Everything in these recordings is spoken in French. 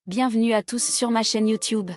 Bienvenue à tous sur ma chaîne YouTube.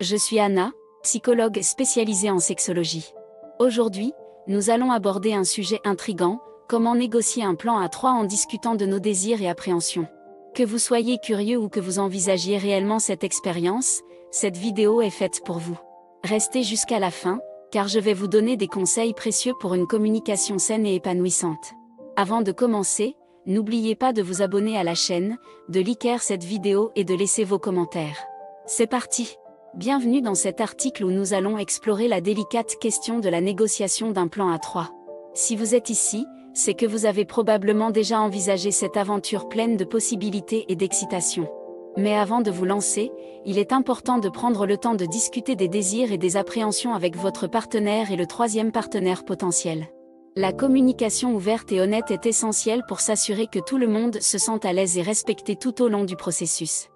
Je suis Anna, psychologue spécialisée en sexologie. Aujourd'hui, nous allons aborder un sujet intriguant, comment négocier un plan à trois en discutant de nos désirs et appréhensions. Que vous soyez curieux ou que vous envisagiez réellement cette expérience, cette vidéo est faite pour vous. Restez jusqu'à la fin, car je vais vous donner des conseils précieux pour une communication saine et épanouissante. Avant de commencer, n'oubliez pas de vous abonner à la chaîne, de liker cette vidéo et de laisser vos commentaires. C'est parti! Bienvenue dans cet article où nous allons explorer la délicate question de la négociation d'un plan à trois. Si vous êtes ici, c'est que vous avez probablement déjà envisagé cette aventure pleine de possibilités et d'excitation. Mais avant de vous lancer, il est important de prendre le temps de discuter des désirs et des appréhensions avec votre partenaire et le troisième partenaire potentiel. La communication ouverte et honnête est essentielle pour s'assurer que tout le monde se sente à l'aise et respecté tout au long du processus.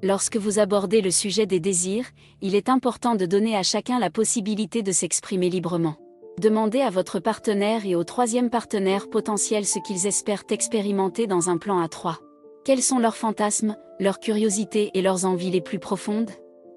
Lorsque vous abordez le sujet des désirs, il est important de donner à chacun la possibilité de s'exprimer librement. Demandez à votre partenaire et au troisième partenaire potentiel ce qu'ils espèrent expérimenter dans un plan à trois. Quels sont leurs fantasmes, leurs curiosités et leurs envies les plus profondes ?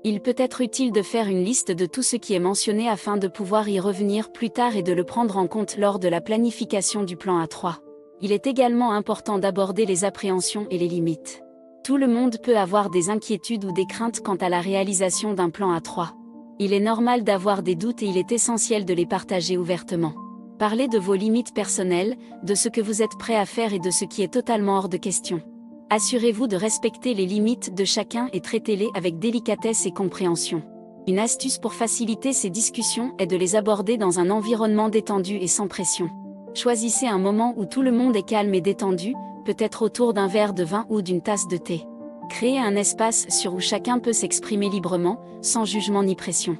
Il peut être utile de faire une liste de tout ce qui est mentionné afin de pouvoir y revenir plus tard et de le prendre en compte lors de la planification du plan à trois. Il est également important d'aborder les appréhensions et les limites. Tout le monde peut avoir des inquiétudes ou des craintes quant à la réalisation d'un plan à trois. Il est normal d'avoir des doutes et il est essentiel de les partager ouvertement. Parlez de vos limites personnelles, de ce que vous êtes prêt à faire et de ce qui est totalement hors de question. Assurez-vous de respecter les limites de chacun et traitez-les avec délicatesse et compréhension. Une astuce pour faciliter ces discussions est de les aborder dans un environnement détendu et sans pression. Choisissez un moment où tout le monde est calme et détendu, peut-être autour d'un verre de vin ou d'une tasse de thé. Créez un espace sûr où chacun peut s'exprimer librement, sans jugement ni pression.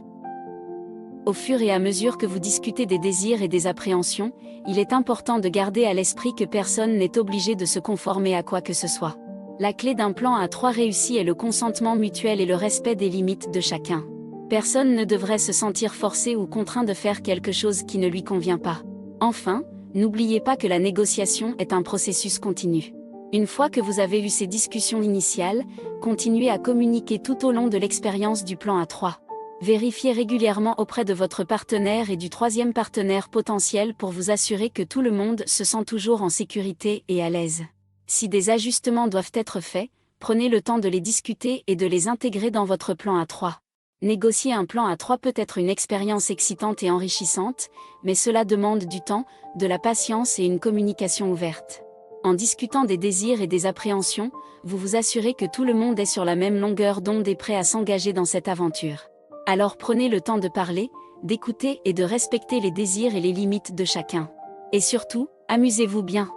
Au fur et à mesure que vous discutez des désirs et des appréhensions, il est important de garder à l'esprit que personne n'est obligé de se conformer à quoi que ce soit. La clé d'un plan à trois réussi est le consentement mutuel et le respect des limites de chacun. Personne ne devrait se sentir forcé ou contraint de faire quelque chose qui ne lui convient pas. Enfin, n'oubliez pas que la négociation est un processus continu. Une fois que vous avez eu ces discussions initiales, continuez à communiquer tout au long de l'expérience du plan à trois. Vérifiez régulièrement auprès de votre partenaire et du troisième partenaire potentiel pour vous assurer que tout le monde se sent toujours en sécurité et à l'aise. Si des ajustements doivent être faits, prenez le temps de les discuter et de les intégrer dans votre plan à trois. Négocier un plan à trois peut être une expérience excitante et enrichissante, mais cela demande du temps, de la patience et une communication ouverte. En discutant des désirs et des appréhensions, vous vous assurez que tout le monde est sur la même longueur d'onde et prêt à s'engager dans cette aventure. Alors prenez le temps de parler, d'écouter et de respecter les désirs et les limites de chacun. Et surtout, amusez-vous bien.